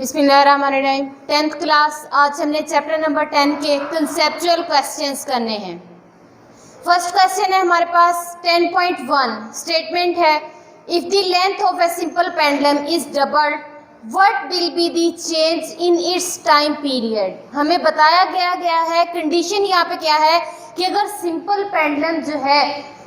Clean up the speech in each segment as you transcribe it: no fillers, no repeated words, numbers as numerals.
बिस्मिल्लाहिर्रहमानिर्रहीम। 10th class, आज हमने चैप्टर नंबर 10 के कंसेप्चुअल क्वेश्चंस करने हैं। फर्स्ट क्वेश्चन है हमारे पास 10.1 स्टेटमेंट है, if the length of a simple pendulum is doubled what will be the change in its time period. हमें बताया गया है, कंडीशन यहाँ पे क्या है कि अगर सिंपल पेंडुलम जो है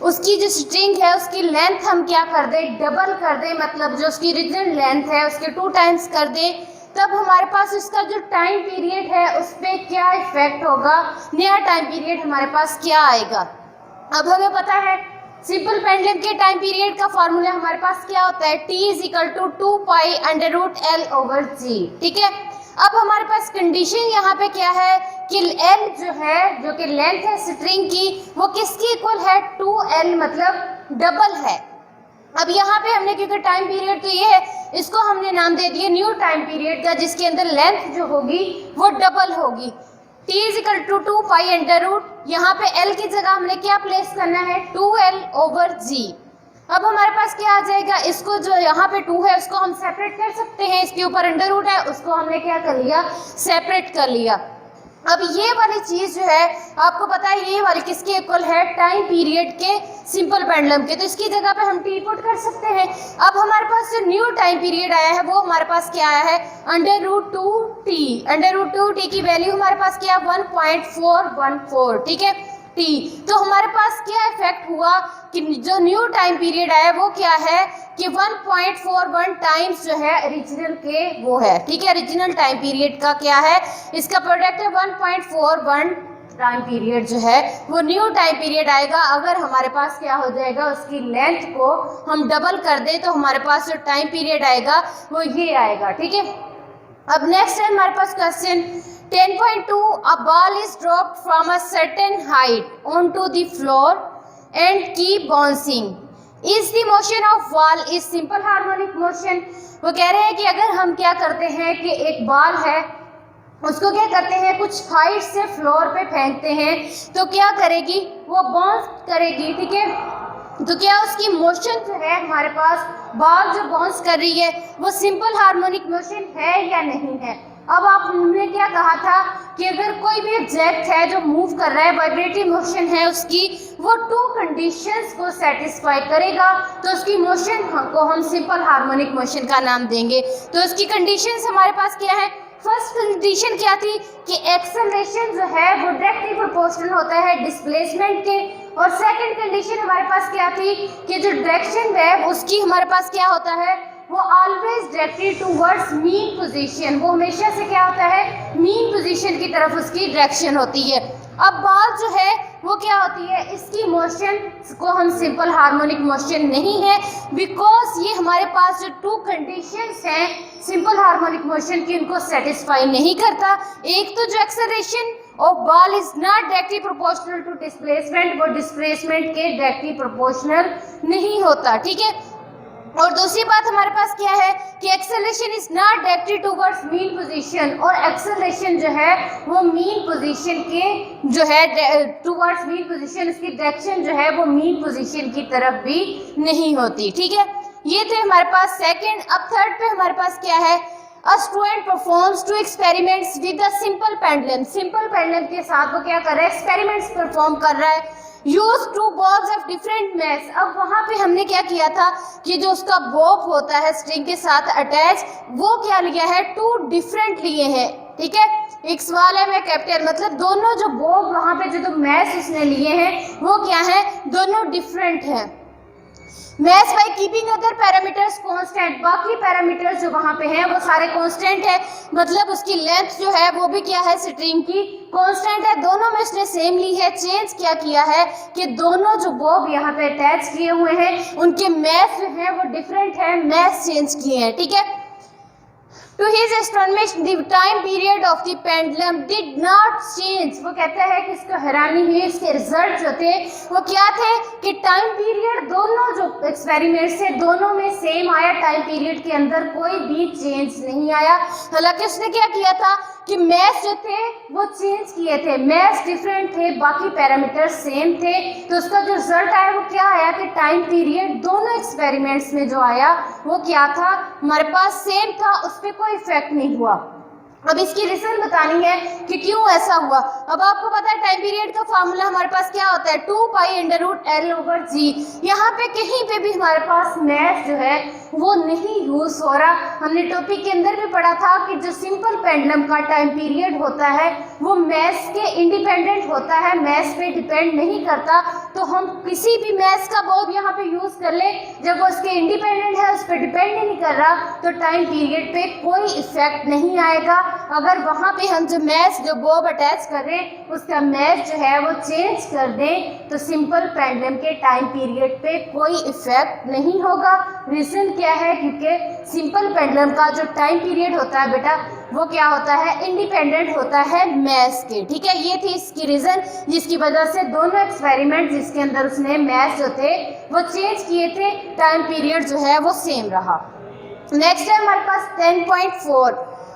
उसकी जो स्ट्रिंग है उसकी लेंथ हम क्या कर दें, डबल कर दें, मतलब जो उसकी ओरिजिनल लेंथ है उसके 2 टाइम्स कर दें, तब हमारे पास इसका जो टाइम पीरियड है उस पर क्या इफेक्ट होगा, नया टाइम पीरियड हमारे पास क्या आएगा। अब हमें पता है सिंपल पेंडुलम के टाइम पीरियड का फॉर्मूला हमारे पास क्या होता है, T = 2 पाई √L/G। ठीक है, अब हमारे पास कंडीशन यहाँ पे क्या है कि L जो है, जो कि लेंथ है स्ट्रिंग की, वो किसकी इक्वल है, 2L, मतलब डबल है। अब यहाँ पे हमने क्योंकि टाइम पीरियड तो ये है, इसको हमने नाम दे दिया न्यू टाइम पीरियड का, जिसके अंदर लेंथ जो होगी वो डबल होगी। T = 2 पाई √, यहाँ पे L की जगह हमने क्या प्लेस करना है, 2L/G। अब हमारे पास क्या आ जाएगा, इसको जो यहाँ पे 2 है उसको हम सेपरेट कर सकते हैं, इसके ऊपर अंडर है उसको हमने क्या कर लिया, सेपरेट कर लिया। अब ये वाली चीज़ जो है आपको पता है ये वाली किसके इक्वल है, टाइम पीरियड के सिंपल पेंडुलम के, तो इसकी जगह पे हम T पुट कर सकते हैं। अब हमारे पास जो न्यू टाइम पीरियड आया है वो हमारे पास क्या आया है, √2T। √2T की वैल्यू हमारे पास क्या है, 1.414। ठीक है, T। तो हमारे पास क्या इफेक्ट हुआ कि जो न्यू टाइम पीरियड आया वो क्या है कि 1.41 टाइम्स जो है ओरिजिनल के वो है। ठीक है, ओरिजिनल टाइम पीरियड का क्या है, इसका प्रोडक्ट है 1.41 टाइम पीरियड जो है वो न्यू टाइम पीरियड आएगा। अगर हमारे पास क्या हो जाएगा, उसकी लेंथ को हम डबल कर दें तो हमारे पास जो टाइम पीरियड आएगा वो ये आएगा। ठीक है, अब नेक्स्ट है हमारे पास question 10.2, a ball is dropped from a certain height onto the floor and keep bouncing. Is the motion of ball is simple harmonic motion? वो कह रहे हैं कि अगर हम क्या करते हैं कि एक बॉल है उसको क्या करते हैं, कुछ हाइट से फ्लोर पे फेंकते हैं तो क्या करेगी, वो बाउंस करेगी। ठीक है, तो क्या उसकी मोशन जो है हमारे पास बॉल जो बाउंस कर रही है वो सिंपल हार्मोनिक मोशन है या नहीं है। अब आपने क्या कहा था कि अगर कोई भी ऑब्जेक्ट है जो मूव कर रहा है, वाइब्रेटरी मोशन है उसकी, वो 2 कंडीशंस को सेटिस्फाई करेगा तो उसकी मोशन को हम सिंपल हार्मोनिक मोशन का नाम देंगे। तो उसकी कंडीशंस हमारे पास क्या है, फर्स्ट कंडीशन क्या थी कि एक्सेलरेशन जो है वो डायरेक्टली प्रोपोर्शनल होता है डिस्प्लेसमेंट के, और सेकंड कंडीशन हमारे पास क्या थी कि जो डायरेक्शन है उसकी हमारे पास क्या होता है, वो always directed towards mean position, वो हमेशा से क्या होता है, मीन पोजीशन की तरफ उसकी डायरेक्शन होती है। अब बॉल जो है वो क्या होती है, इसकी मोशन को हम सिंपल हार्मोनिक मोशन नहीं है, बिकॉज ये हमारे पास जो 2 कंडीशंस हैं सिंपल हार्मोनिक मोशन की उनको सेटिस्फाई नहीं करता। एक तो जो acceleration of ball is not directly proportional to displacement, वो डिस्प्लेसमेंट के डायरेक्टली प्रोपोर्शनल नहीं होता। ठीक है, और दूसरी बात हमारे पास क्या है कि acceleration is not directed towards mean position, और एक्सेलरेशन जो है वो मीन पोजीशन के जो है टुवर्ड्स मीन पोजीशन, उसकी डायरेक्शन जो है वो मीन पोजीशन की तरफ भी नहीं होती। ठीक है, ये थे हमारे पास सेकंड। अब थर्ड पे हमारे पास क्या है, A student performs 2 experiments with a simple pendulum. Simple pendulum के साथ वो क्या कर रहा है, एक्सपेरिमेंट्स परफॉर्म कर रहा है। Use 2 balls of different mass. अब वहाँ पे हमने क्या किया था कि जो उसका बॉब होता है स्ट्रिंग के साथ अटैच, वो क्या लिया है, 2 डिफरेंट लिए हैं। ठीक है, एक सवाल है मैं कैपिटल, मतलब दोनों जो बॉब वहाँ पे जो मैस उसने लिए हैं वो क्या है, दोनों डिफरेंट हैं। Mass by keeping other parameters constant, बाकी पैरामीटर्स जो वहाँ पे हैं वो सारे कांस्टेंट है, मतलब उसकी लेंथ जो है वो भी क्या है, स्ट्रिंग की कांस्टेंट है। दोनों में उसने सेम ली है, चेंज क्या किया है कि दोनों जो बॉब यहाँ पे अटैच किए हुए हैं उनके मैस जो है वो डिफरेंट है, मैस चेंज किए हैं। ठीक है, To his astonishment, the time period of the pendulum did not change. वो कहता है कि इसको हैरानी हुई, इसके रिजल्ट जो थे वो क्या थे कि टाइम पीरियड दोनों जो एक्सपेरिमेंट से दोनों में सेम आया, टाइम पीरियड के अंदर कोई भी चेंज नहीं आया। हालांकि उसने क्या किया था कि मैथ्स जो थे वो चेंज किए थे, मैथ्स डिफरेंट थे, बाकी पैरामीटर सेम थे। तो उसका जो रिजल्ट आया वो क्या आया कि टाइम पीरियड दोनों एक्सपेरिमेंट्स में जो आया वो क्या था, हमारे पास सेम था, उस पर कोई इफेक्ट नहीं हुआ। अब इसकी रीजन बतानी है कि क्यों ऐसा हुआ। अब आपको पता है टाइम पीरियड का फार्मूला हमारे पास क्या होता है, 2π√L/G। यहाँ पे कहीं पे भी हमारे पास मैथ जो है वो नहीं यूज हो रहा। हमने टॉपिक के अंदर भी पढ़ा था कि जो सिंपल पेंडुलम का टाइम पीरियड होता है वो मैथ्स के इंडिपेंडेंट होता है, मैथ्स पे डिपेंड नहीं करता। तो हम किसी भी मैथ्स का बॉब यहाँ पे यूज कर ले, जब वो उसके इंडिपेंडेंट है, उस पर डिपेंड नहीं कर रहा, तो टाइम पीरियड पे कोई इफेक्ट नहीं आएगा। अगर वहाँ पे हम जो मैथ्स जो बॉब अटैच कर रहे हैं उसका मैथ्स जो है वो चेंज कर दें तो सिंपल पेंडुलम के टाइम पीरियड पे कोई इफेक्ट नहीं होगा। रीजन क्या है, क्योंकि सिंपल पेंडुलम का जो टाइम पीरियड होता है बेटा वो क्या होता है, इंडिपेंडेंट होता है मैथ्स के। ठीक है, ये थी इसकी रीजन जिसकी वजह से दोनों एक्सपेरिमेंट जिसके अंदर उसने मैथ्स जो थे वो चेंज किए थे, टाइम पीरियड जो है वो सेम रहा। नेक्स्ट है हमारे पास 10.4,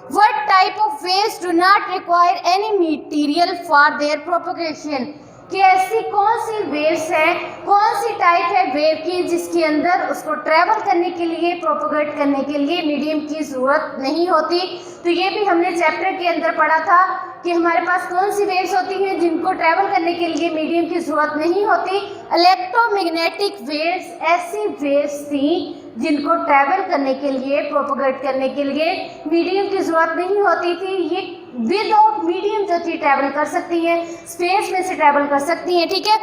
What type of waves do not require any material for their propagation? कि ऐसी कौन सी वेव्स है, कौन सी टाइप है वेव की जिसके अंदर उसको ट्रैवल करने के लिए, प्रोपोगेट करने के लिए मीडियम की ज़रूरत नहीं होती। तो ये भी हमने चैप्टर के अंदर पढ़ा था कि हमारे पास कौन सी वेव्स होती हैं जिनको ट्रैवल करने के लिए मीडियम की ज़रूरत नहीं होती। इलेक्ट्रोमैग्नेटिक वेव्स ऐसी वेव्स थी जिनको ट्रैवल करने के लिए, प्रोपोगेट करने के लिए मीडियम की ज़रूरत नहीं होती थी। ये विदाउट मीडियम जो थी ट्रैवल कर सकती हैं, स्पेस में से ट्रैवल कर सकती हैं। ठीक है,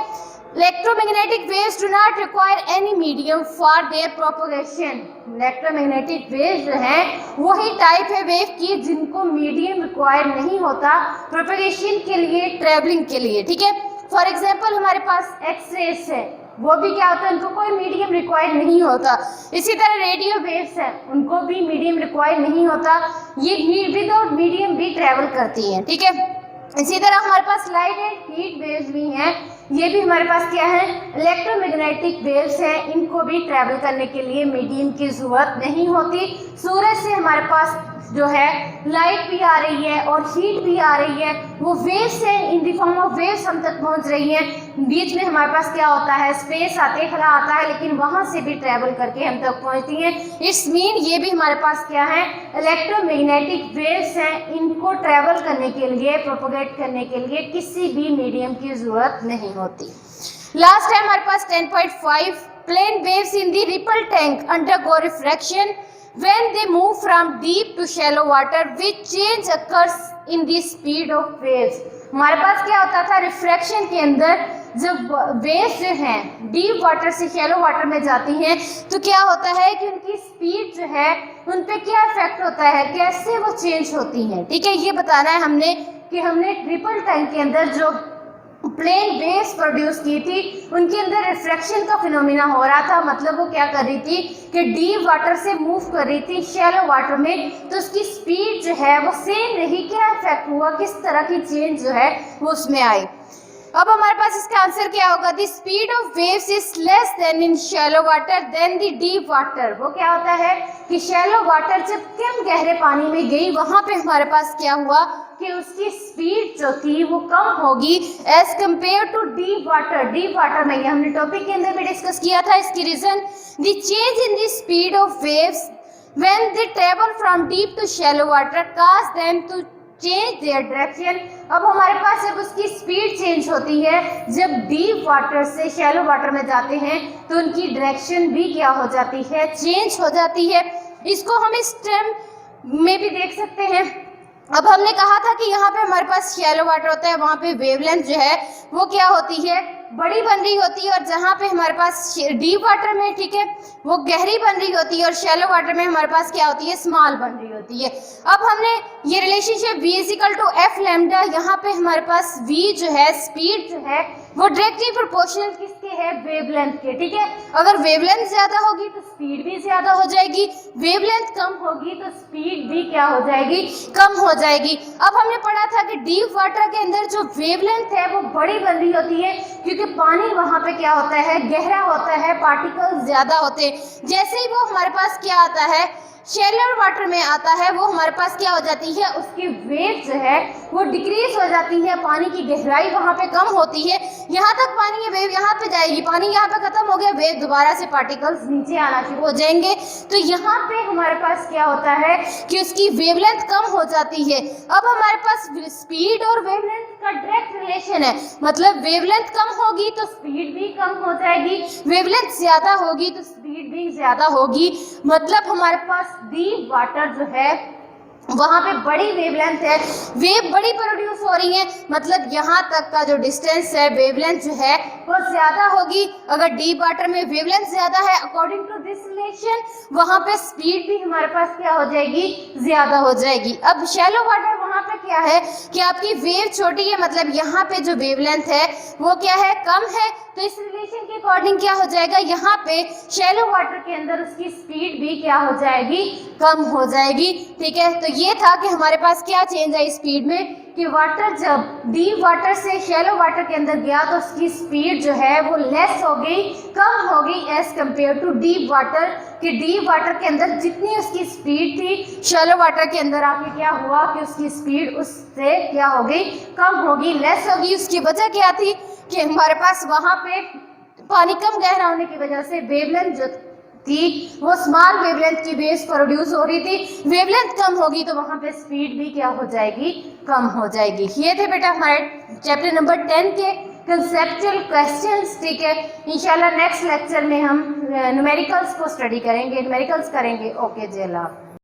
electromagnetic waves do not require any medium for their propagation. Electromagnetic waves जो हैं वही टाइप है वेव की जिनको मीडियम रिक्वायर नहीं होता प्रोपोगेशन के लिए, ट्रैवलिंग के लिए। ठीक है, फॉर एग्जाम्पल हमारे पास एक्सरेज है, वो भी क्या होता है, उनको कोई मीडियम रिक्वायर नहीं होता। इसी तरह रेडियो वेव्स हैं, उनको भी मीडियम रिक्वायर नहीं होता, ये विदाउट मीडियम भी ट्रैवल करती हैं। ठीक है, इसी तरह हमारे पास लाइट एंड हीट वेव्स भी हैं, ये भी हमारे पास क्या है, इलेक्ट्रोमैग्नेटिक वेव्स हैं, इनको भी ट्रैवल करने के लिए मीडियम की ज़रूरत नहीं होती। सूरज से हमारे पास जो है लाइट भी आ रही है और हीट भी आ रही है, वो वेव्स है, in the form of waves हम तक पहुंच रही हैं। बीच में हमारे पास क्या होता है, स्पेस आते खला आता है, लेकिन वहां से भी ट्रैवल करके हम तक पहुंचती हैं। इट्स मीन ये भी हमारे पास क्या है, इलेक्ट्रोमैग्नेटिक वेव्स हैं, इनको ट्रैवल करने के लिए, प्रोपोगेट करने के लिए किसी भी मीडियम की जरूरत नहीं होती। लास्ट है हमारे पास 10.5, plane waves in the ripple tank undergo refraction when they move from deep to shallow water which change occurs in the speed of waves। हमारे पास क्या होता था, रिफ्रैक्शन के अंदर जब वेव्स जो हैं डीप वाटर से शैलो वाटर में जाती हैं तो क्या होता है कि उनकी स्पीड जो है उन पे क्या इफेक्ट होता है, कैसे वो चेंज होती हैं। ठीक है, ये बताना है हमने कि हमने ट्रिपल टैंक के अंदर जो प्लेन वेव्स प्रोड्यूस की थी उनके अंदर रिफ्रैक्शन का फिनोमिना हो रहा था। मतलब वो क्या कर रही थी कि डीप वाटर से मूव कर रही थी शैलो वाटर में, तो उसकी स्पीड जो है वो सेम रही। क्या इफेक्ट हुआ, किस तरह की चेंज जो है वो उसमें आई। अब हमारे पास इसका आंसर क्या होगा, the speed of waves is less than in shallow water than the deep water. वो क्या होता है कि शैलो वाटर जब कम गहरे पानी में गई वहां पे हमारे पास क्या हुआ कि उसकी स्पीड जो थी वो कम होगी as compared to deep water. Deep water में, ये हमने टॉपिक के अंदर भी डिस्कस किया था। इसकी reason, the change in the speed of waves when they travel from deep to shallow water cause them to change their direction. अब हमारे पास जब उसकी स्पीड चेंज होती है, जब डीप वाटर से शैलो वाटर में जाते हैं तो उनकी डायरेक्शन भी क्या हो जाती है, चेंज हो जाती है। इसको हम इस टर्म में भी देख सकते हैं। अब हमने कहा था कि यहाँ पे हमारे पास शैलो वाटर होता है, वहाँ पे वेवलेंथ जो है वो क्या होती है, बड़ी बन रही होती है, और जहाँ पे हमारे पास डीप वाटर में, ठीक है, वो गहरी बन रही होती है, और शैलो वाटर में हमारे पास क्या होती है, स्मॉल बन रही होती है। अब हमने ये रिलेशनशिप v = f लैम्डा, यहाँ पे हमारे पास v जो है, स्पीड जो है वो डायरेक्टली प्रोपोर्शनल किसके है, वेवलेंथ के। ठीक है, अगर वेवलेंथ ज्यादा होगी तो स्पीड भी ज्यादा हो जाएगी, वेवलेंथ कम होगी तो स्पीड भी क्या हो जाएगी, कम हो जाएगी। अब हमने पढ़ा था कि डीप वाटर के अंदर जो वेवलेंथ है वो बड़ी बन रही होती है क्योंकि पानी वहां पे क्या होता है, गहरा होता है, पार्टिकल्स ज्यादा होते हैं। जैसे ही वो हमारे पास क्या आता है, शैलोर वाटर में आता है वो हमारे पास क्या हो जाती है, उसकी वेव जो है वो डिक्रीज हो जाती है, पानी की गहराई वहाँ पे कम होती है। यहाँ तक पानी की वेव यहाँ पे जाएगी, पानी यहाँ पे खत्म हो गया, वेव दोबारा से पार्टिकल्स नीचे आना शुरू हो जाएंगे। तो यहाँ पे हमारे पास क्या होता है कि उसकी वेवलेंथ कम हो जाती है। अब हमारे पास स्पीड और वेवलेंथ का डायरेक्ट रिलेशन है, मतलब वेवलेंथ कम होगी तो स्पीड भी कम हो जाएगी, वेवलेंथ ज्यादा होगी तो स्पीड भी ज्यादा होगी। मतलब हमारे पास डीप वाटर जो है वहाँ पे बड़ी वेवलेंथ है, वेव बड़ी प्रोड्यूस हो रही है, मतलब यहाँ तक का जो डिस्टेंस है वेवलेंथ जो है वो ज्यादा होगी। अगर डीप वाटर में वेवलेंथ ज्यादा है, अकॉर्डिंग टू दिस रिलेशन वहाँ पे स्पीड भी हमारे पास क्या हो जाएगी, ज्यादा हो जाएगी। अब शैलो वाटर वहाँ पे क्या है कि आपकी वेव छोटी है, मतलब यहाँ पे जो वेवलेंथ है वो क्या है, कम है, तो इस रिलेशन के अकॉर्डिंग क्या हो जाएगा, यहाँ पे शैलो वाटर के अंदर उसकी स्पीड भी क्या हो जाएगी, कम हो जाएगी। ठीक है, तो ये था कि हमारे पास क्या चेंज है स्पीड में कि वाटर जब डीप वाटर से शैलो वाटर के अंदर गया तो उसकी स्पीड जो है वो लेस हो गई, कम हो गई as compared to deep water, कि डीप वाटर के अंदर जितनी उसकी स्पीड थी शैलो वाटर के अंदर आके क्या हुआ कि उसकी स्पीड उससे क्या हो गई, कम होगी, लेस होगी। उसकी वजह क्या थी कि हमारे पास वहाँ पे पानी कम गहरा होने की वजह से वेवलेंथ जो थी वो स्मॉल वेवलेंथ की वेव्स प्रोड्यूस हो रही थी, वेवलेंथ कम होगी तो वहाँ पे स्पीड भी क्या हो जाएगी, कम हो जाएगी। ये थे बेटा हमारे चैप्टर नंबर 10 के कंसेप्चुअल क्वेश्चंस। ठीक है, इंशाल्लाह नेक्स्ट लेक्चर में हम न्यूमेरिकल्स को स्टडी करेंगे, न्यूमेरिकल्स करेंगे। ओके, जय लाभ।